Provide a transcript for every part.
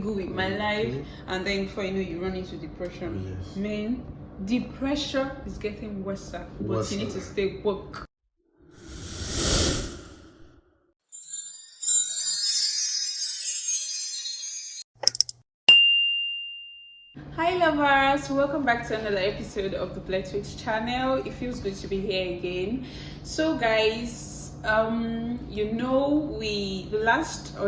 good with my life, and then before you know, you run into depression. Yes. Man, the pressure is getting worse, but you need to stay woke. Hi lovers, welcome back to another episode of the Twitch channel. It feels good to be here again. So guys, on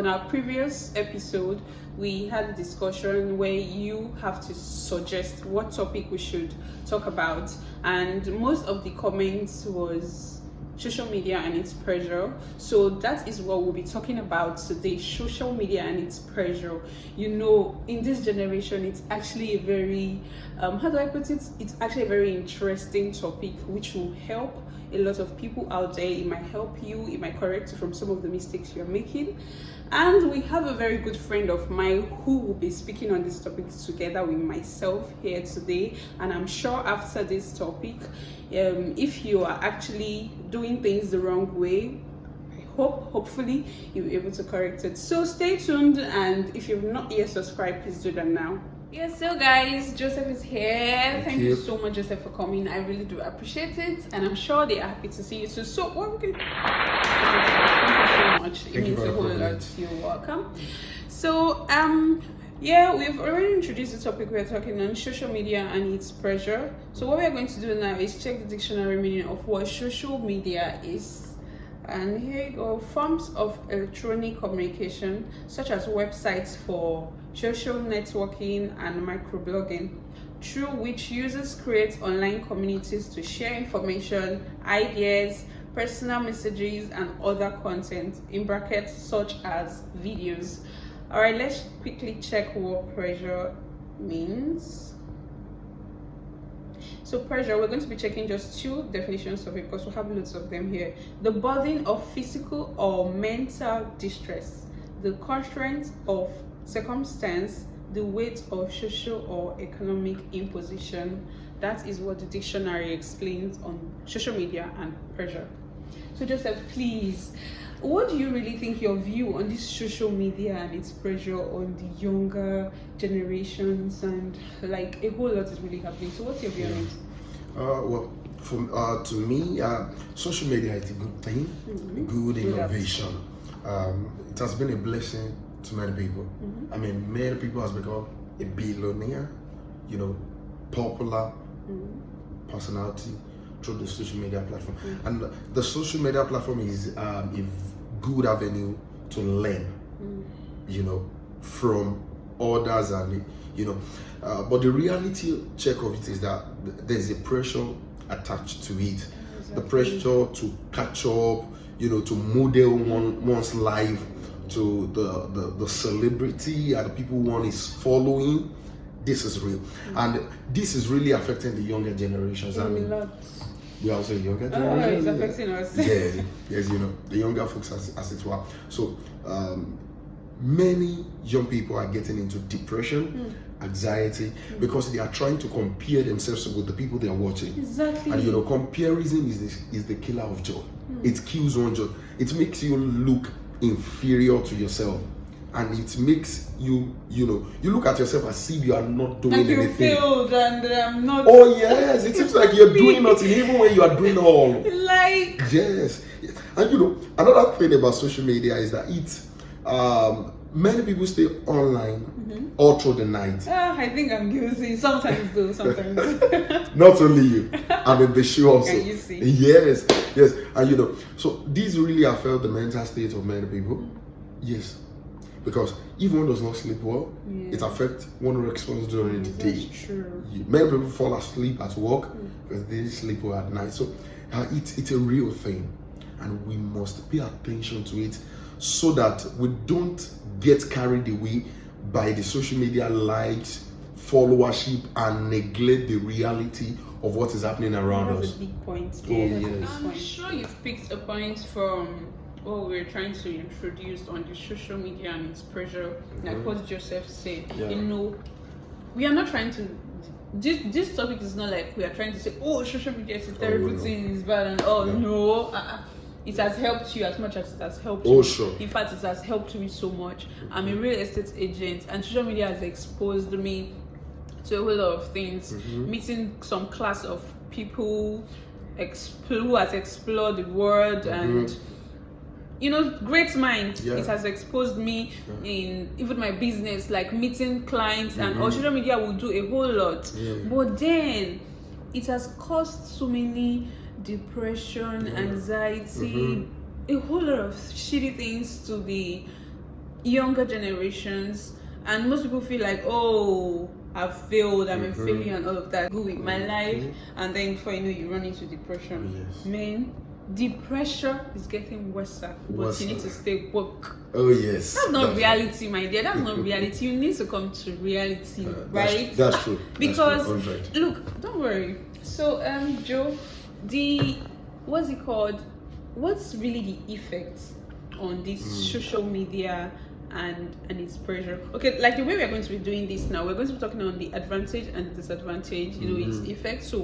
our previous episode we had a discussion where you have to suggest what topic we should talk about, and most of the comments was social media and its pressure. So that is what we'll be talking about today, social media and its pressure. You know, in this generation, it's actually a very it's actually a very interesting topic which will help a lot of people out there. It might help you, it might correct you from some of the mistakes you're making. And we have a very good friend of mine who will be speaking on this topic together with myself here today. And I'm sure after this topic, if you are actually doing things the wrong way, hopefully you'll be able to correct it. So stay tuned, and if you've not yet subscribed, please do that now. Yes, so guys, Joseph is here. Thank you so much, Joseph, for coming. I really do appreciate it, and I'm sure they are happy to see you too. So what we can thank you so much. It means a whole lot. You're welcome. So yeah, we've already introduced the topic. We're talking on social media and its pressure. So what we're going to do now is check the dictionary meaning of what social media is. And here you go. Forms of electronic communication such as websites for social networking and microblogging, through which users create online communities to share information, ideas, personal messages, and other content, in brackets such as videos. All right, let's quickly check what pressure means. So pressure, we're going to be checking just two definitions of it because we have lots of them here. The burden of physical or mental distress, the constraint of circumstance, the weight of social or economic imposition. That is what the dictionary explains on social media and pressure. So Joseph, please, what do you really think your view on this social media and its pressure on the younger generations, and like a whole lot is really happening? So what's your view on it? Well, to me, social media is a good thing, a good innovation. It has been a blessing to many people. I mean, many people has become a billionaire, you know, popular personality through the social media platform. And the social media platform is a good avenue to learn, you know, from others, and you know, but the reality check of it is that there's a pressure attached to it. Exactly. The pressure to catch up, you know, to model one's life to the celebrity and the people one is following. This is real, and this is really affecting the younger generations. I mean, we are also younger generations. It's affecting us. Yes, you know, the younger folks as it were. So many young people are getting into depression, anxiety, because they are trying to compare themselves with the people they are watching. Exactly. And you know, comparison is the killer of joy. It kills one joy. It makes you look inferior to yourself, and it makes you, you know, you look at yourself as if you are not doing anything. Like you failed and I'm not. Oh yes, it seems like you're doing nothing even when you are doing all. Like yes, and you know, another thing about social media is that many people stay online all through the night. I think I'm guilty. Sometimes though, sometimes. Not only you, I mean the show also. Can you see? Yes, and you know, so these really affect the mental state of many people. Yes, because if one does not sleep well, it affects one response during the day. That's true. Many people fall asleep at work because they sleep well at night. So it's a real thing, and we must pay attention to it so that we don't get carried away by the social media likes, followership, and neglect the reality of what is happening around us. That's a big point. Oh, yes. I'm sure you've picked a point from what we're trying to introduce on the social media and its pressure. Like what Joseph said, you know, we are not trying to. This topic is not like we are trying to say, oh, social media is a terrible thing, it's bad, and it has helped you as much as it has helped Oh, me. sure. In fact, it has helped me so much. I'm a real estate agent, and social media has exposed me to a whole lot of things. Meeting some class of people who has explored the world and great minds. Yeah. It has exposed me in even my business, like meeting clients, and social media will do a whole lot. But then it has caused so many depression, anxiety, a whole lot of shitty things to the younger generations, and most people feel like, oh, I've failed, I'm a failure, and all of that. Go with my life, and then before you know, you run into depression. Yes. Man, the pressure is getting worse, but you need to stay woke. Oh yes. That's not reality, my dear. That's not reality. You need to come to reality, right? That's true. Because that's true. look, don't worry. So, Joe, what's it called? What's really the effect on this social media and its pressure? Okay, like the way we are going to be doing this now, we're going to be talking on the advantage and disadvantage. Its effects. So,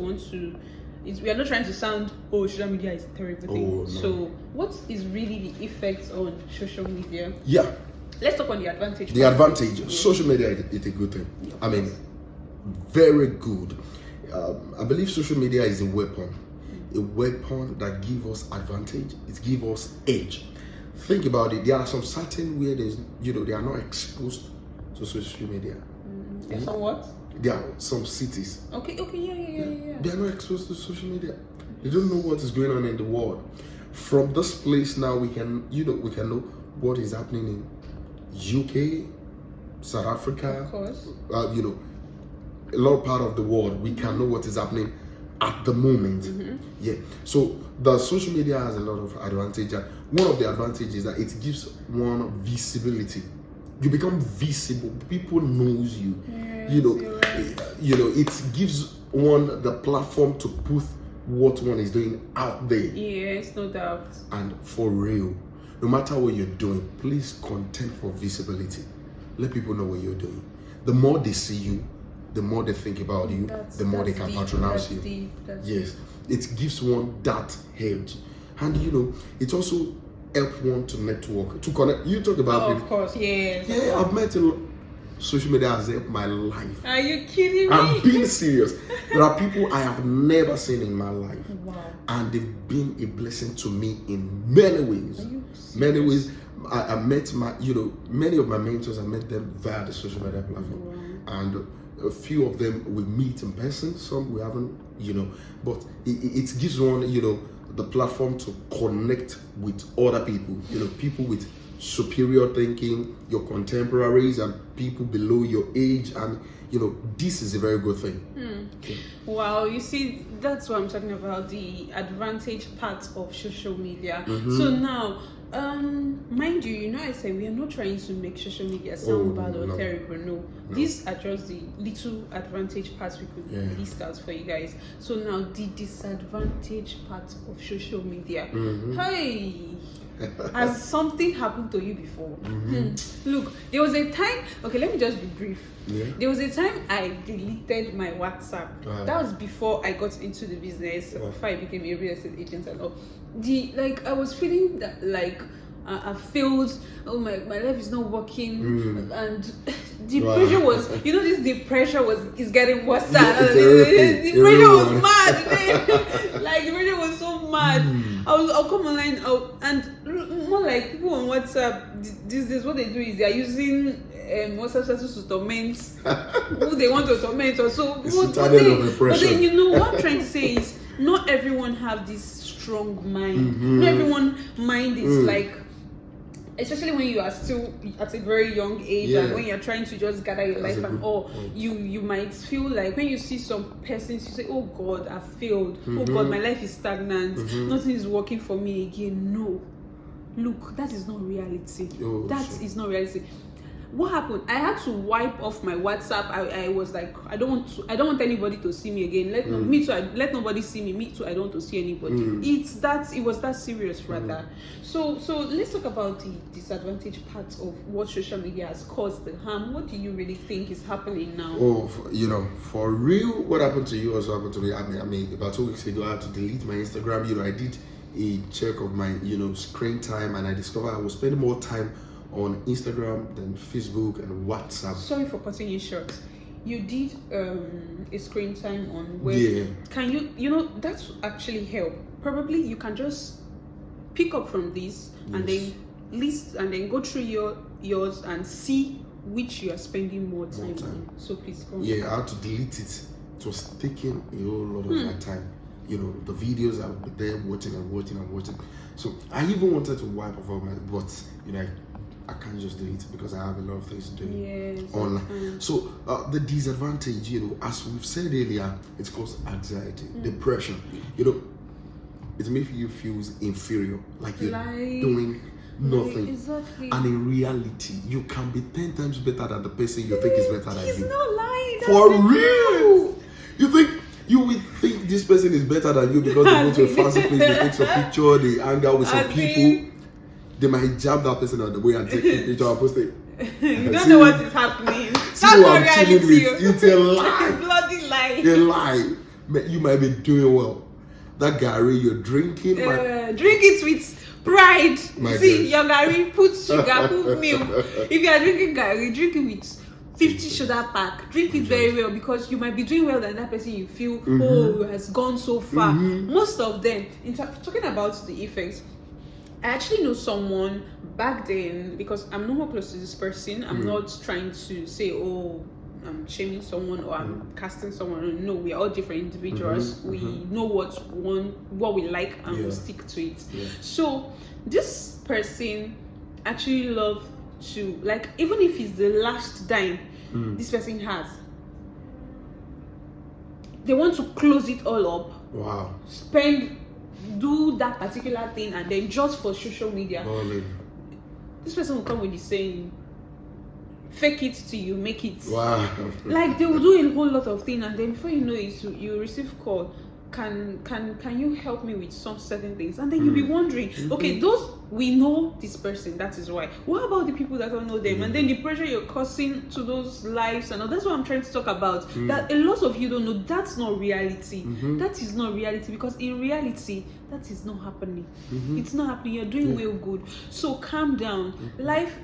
we are not trying to sound, oh, social media is a terrible thing. Oh, no. So, what is really the effect on social media? Yeah. Let's talk on the advantage. The advantage, social media is a good thing. I mean, very good. I believe social media is a weapon that gives us advantage. It gives us edge. Think about it. There are some certain where they are not exposed to social media. There's some what? There are some cities. Okay, yeah. They are not exposed to social media. They don't know what is going on in the world. From this place now, we can know what is happening in UK, South Africa. Of course. A lot part of the world. We can know what is happening at the moment. Yeah. So the social media has a lot of advantage. One of the advantages is that it gives one visibility. You become visible. People knows you. It gives one the platform to put what one is doing out there. Yes, no doubt. And for real, no matter what you're doing, please contend for visibility. Let people know what you're doing. The more they see you, the more they think about you, the more they can patronize you. Yes, it gives one that edge, and it also helps one to network, to connect. You talk about of course, yes. Yeah, I've met social media has helped my life. Are you kidding me? I'm being serious. There are people I have never seen in my life. Wow. And they've been a blessing to me in many ways. Many ways. I met many of my mentors, I met them via the social media platform. Wow. And a few of them we meet in person, some we haven't, but it gives one, the platform to connect with other people, people with superior thinking, your contemporaries and people below your age, and this is a very good thing. Okay. Wow, you see, that's what I'm talking about, the advantage part of social media. So now, mind you, I say we are not trying to make social media sound bad or terrible. No, these are just the little advantage parts we could list out for you guys. So now the disadvantage part of social media. Hey, has something happened to you before? Look, there was a time, okay, let me just be brief. There was a time I deleted my WhatsApp. That was before I got into the business, before I became a real estate agent and all. I was feeling that I failed. Oh, my life is not working, and the pressure was, the pressure is getting worse. The pressure was mad. The pressure was so mad. I'll come online and more like people on WhatsApp these days. What they do is they are using WhatsApp status to torment who they want to torment or so. But then what I'm trying to say is not everyone have this strong mind. Not everyone mind is like, especially when you are still at a very young age and when you're trying to just gather your life and all, you might feel like when you see some persons, you say, oh God, I failed. Oh God, my life is stagnant. Nothing is working for me again. No. Look, that is not reality. That is not reality. What happened? I had to wipe off my WhatsApp. I was like, I don't want anybody to see me again. Let nobody see me. Me too. I don't want to see anybody. It was that serious rather. So let's talk about the disadvantage part of what social media has caused the harm. What do you really think is happening now? Oh, for real, what happened to you also happened to me. I mean, about 2 weeks ago, I had to delete my Instagram. I did a check of my, screen time, and I discovered I was spending more time on Instagram than Facebook and WhatsApp. Sorry for cutting you short. You did a screen time on web. Yeah. Can you that's actually help. Probably you can just pick up from this and then list and then go through yours and see which you are spending more time on. So please go on. Yeah, I had to delete it. It was taking a whole lot of my time. The videos I would be there watching and watching. So I even wanted to wipe off all my, but I can't just do it because I have a lot of things to do online. So the disadvantage, as we've said earlier, it causes anxiety, depression. It makes you feel inferior, like you're doing nothing. Exactly. And in reality, you can be 10 times better than the person you think is better than you. He's not lying. For real. You will think this person is better than you because they go to a fancy place, they take some picture, they hang out with some people. They might jab that person on the way and take a picture and post it. You don't know what is happening. That's not reality. It's a lie. Bloody lie. A lie. You might be doing well. That Gary you're drinking, drink it with pride. Your Gary, put sugar, put milk. If you are drinking Gary, drink it with 50 soda pack. Drink it very well because you might be doing well than that person you feel has gone so far. Most of them, talking about the effects, I actually know someone back then, because I'm no more close to this person. I'm not trying to say, I'm shaming someone or I'm casting someone. No, we are all different individuals. We know what we like and we stick to it. So this person actually love to, like, even if it's the last dime this person has, they want to close it all up. Wow. Do that particular thing and then just for social media. This person will come with the saying, fake it till you make it. Wow. Like they will do a whole lot of things and then before you know it, you receive call. Can you help me with some certain things? And then you'll be wondering, okay, those we know this person, that is why. What about the people that don't know them? And then the pressure you're causing to those lives and all. That's what I'm trying to talk about. That a lot of you don't know. That's not reality. That is not reality, because in reality, that is not happening. It's not happening. You're doing well good. So calm down. Life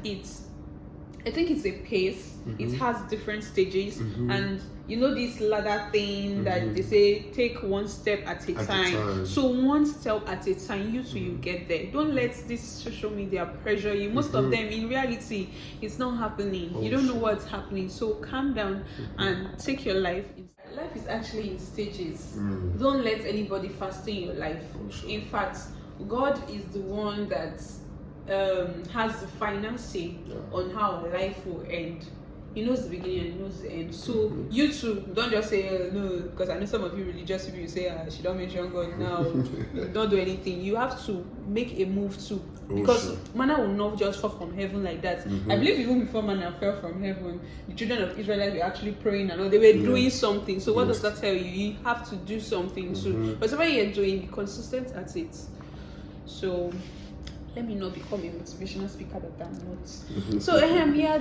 I think it's a pace. It has different stages, and this ladder thing that they say, take one step at a time. So one step at a time, you get there. Don't let this social media pressure you. Most of them, in reality, it's not happening. You don't know what's happening. So calm down and take your life. Life is actually in stages. Don't let anybody fasten your life. In fact, God is the one that has the final say on how life will end. He knows the beginning and he knows the end. So you too, don't just say no, because I know some of you religious people say she don't mention God now, don't do anything. You have to make a move too, because manna will not just fall from heaven like that. I believe even before manna fell from heaven, the children of Israel were actually praying and they were doing something. So what does that tell you? You have to do something too. Whatever you're doing, be consistent at it. So let me not become a motivational speaker that I'm not. So here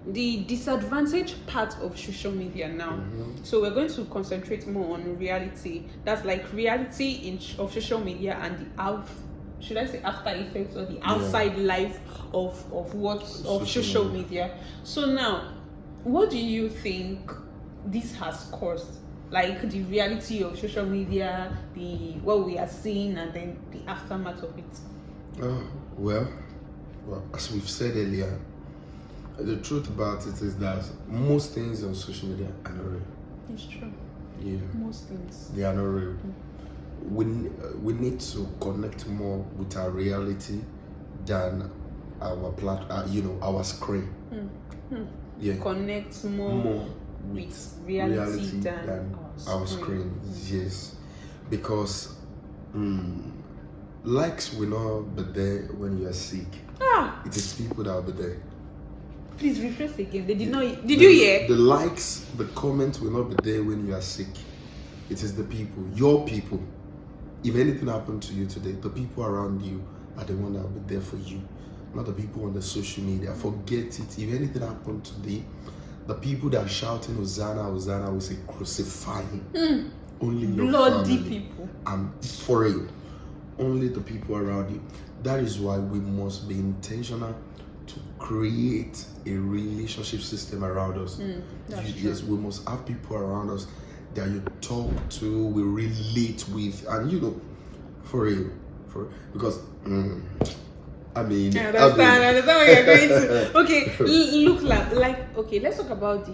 the disadvantage part of social media now. So we're going to concentrate more on reality. That's like reality of social media and the after effects or the outside life of social media. So now, what do you think this has caused? Like the reality of social media, what we are seeing, and then the aftermath of it. Well, as we've said earlier, the truth about it is that most things on social media are not real. It's true. Yeah. Most things. They are not real. We need to connect more with our reality than our our screen. Yeah. Connect more with reality than our screen. Yes. Because likes will not be there when you are sick. It is people that will be there. Please rephrase again. They did not. Did you hear? The likes, the comments will not be there when you are sick. It is the people, your people. If anything happened to you today, the people around you are the one that will be there for you, not the people on the social media. Forget it. If anything happened today, the people that are shouting Hosanna, Hosanna will say crucify him. Only your bloody family. People. And for real. only the people around you. That is why we must be intentional to create a relationship system around us. Yes, we must have people around us that you talk to, we relate with, and for real, because I mean, I understand where you're going to. Okay, look like okay, let's talk about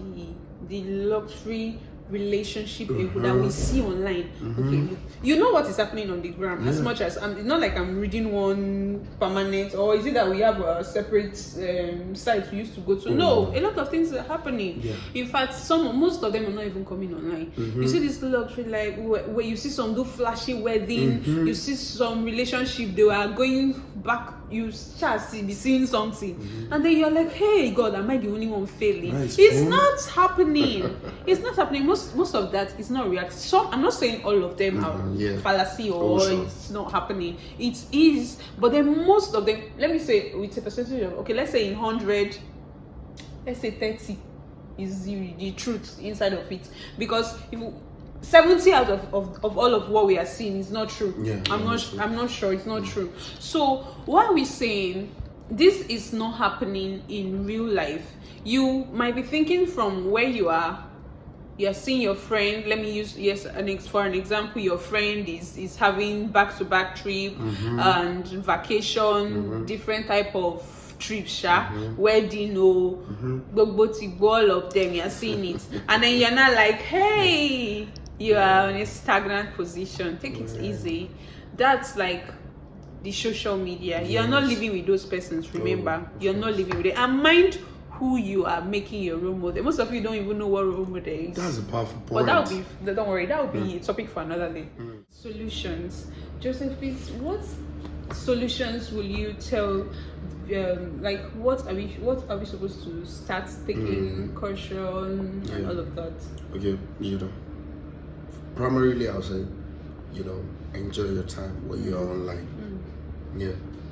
the luxury relationship that we see online. Okay, you know what is happening on the ground. As much as it's not like I'm reading one permanent, or is it that we have a separate site we used to go to? No, a lot of things are happening. In fact, most of them are not even coming online. You see this luxury life where you see some do flashy wedding, you see some relationship they are going back, you just be seeing something, and then you're like, hey God, am I the only one failing? It's not happening. It's not happening. Most of that is not reality. I'm not saying all of them are fallacy or it's not happening. It is, but then most of them, let me say with a percentage of, okay, let's say in 100, let's say 30 is the truth inside of it, because if 70 out of all of what we are seeing is not true. I'm not sure it's not true. So why are we saying this is not happening in real life? You might be thinking from where you are. You're seeing your friend. Let me use for an example. Your friend is having back-to-back trip and vacation, different type of trips, wedding, all of them. You're seeing it, and then you're not like, hey, you are in a stagnant position. Take it easy. That's like the social media. You're not living with those persons. Remember, you're not living with it. And mind who you are making your role model. Most of you don't even know what role model is. That's a powerful point. But don't worry, that will be a topic for another day. Solutions. Joseph, please, what solutions will you tell? What are we supposed to start taking caution and all of that? Okay, primarily I'll say, enjoy your time when you're online.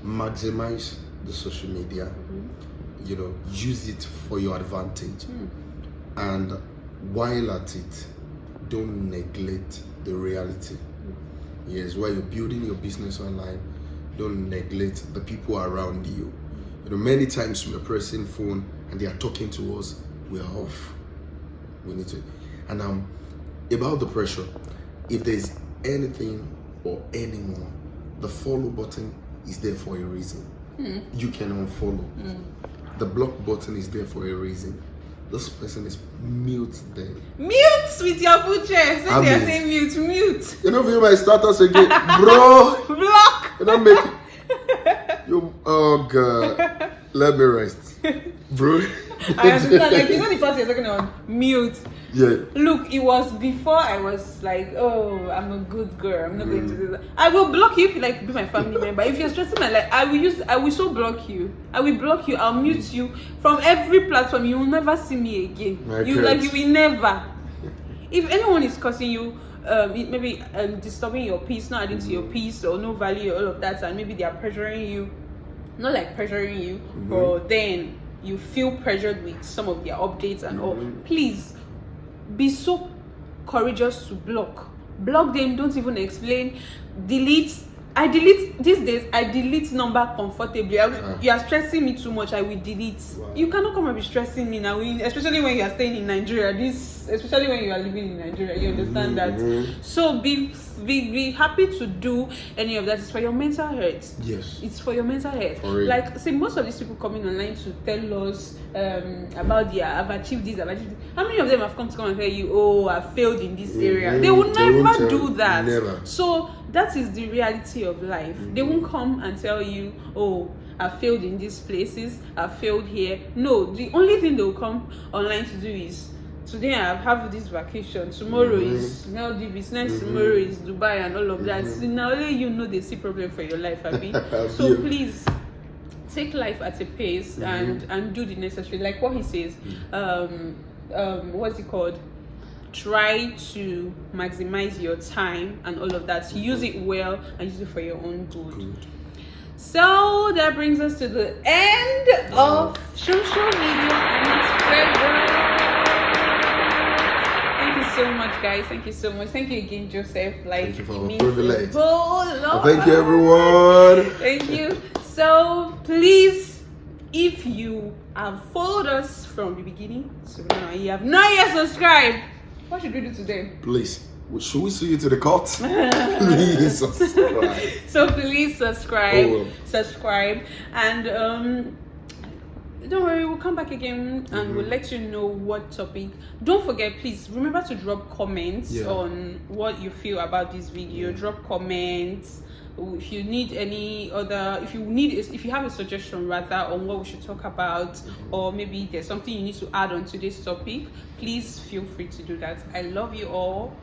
Maximize the social media. Use it for your advantage, and while at it, don't neglect the reality. Yes, while you're building your business online, don't neglect the people around you. Many times we're pressing phone and they are talking to us, we're off. We need to. And about the pressure, if there's anything or anyone, the follow button is there for a reason. You can unfollow. The block button is there for a reason. This person is mute them. Mute with your full chest. When they are saying mute. View my status again, bro. Block. Make you. Oh God, let me rest, bro. I understand. The person you're talking on mute. Yeah. Look, it was before I was like, oh, I'm a good girl. I'm not going to do that. I will block you if you be my family member. If you're stressing my life, I will so block you. I will block you. I'll mute you from every platform. You will never see me again. You will never. If anyone is causing you, maybe disturbing your peace, not adding to your peace, or no value, all of that, and maybe they are pressuring you, not like pressuring you, but then you feel pressured with some of their updates and all. Please be so courageous to block them. Don't even explain. Delete these days. I delete number comfortably. You are stressing me too much, I will delete. You cannot come and be stressing me now, especially when you are staying in Nigeria, especially when you are living in Nigeria. You understand that? So be happy to do any of that. It's for your mental health. Yes, it's for your mental health. See, most of these people coming online to tell us about I've achieved this. How many of them have come to and tell you, oh, I failed in this area? They will never do that. Never. So that is the reality of life. They won't come and tell you, oh, I failed in these places, I failed here. No, the only thing they will come online to do is, today I have this vacation, tomorrow is Maldives, next tomorrow is Dubai and all of that. So now only they see problem for your life, Abi. So please take life at a pace and do the necessary, like what he says. What's it called? Try to maximize your time and all of that. Use it well and use it for your own good. So that brings us to the end of social media and its favor. Thank you so so much, guys. Thank you so much. Thank you again, Joseph. Thank you for it the means privilege. a whole lot. Thank you, everyone. Thank you. So please, if you have followed us from the beginning, so now you have not yet subscribed, what should we do today? Please, should we see you to the court? Please subscribe. So please subscribe. Oh. Subscribe. And don't worry, we'll come back again and we'll let you know what topic. Don't forget, please remember to drop comments on what you feel about this video. Drop comments. If you need any other, if you have a suggestion rather on what we should talk about, or maybe there's something you need to add on to this topic, please feel free to do that. I love you all.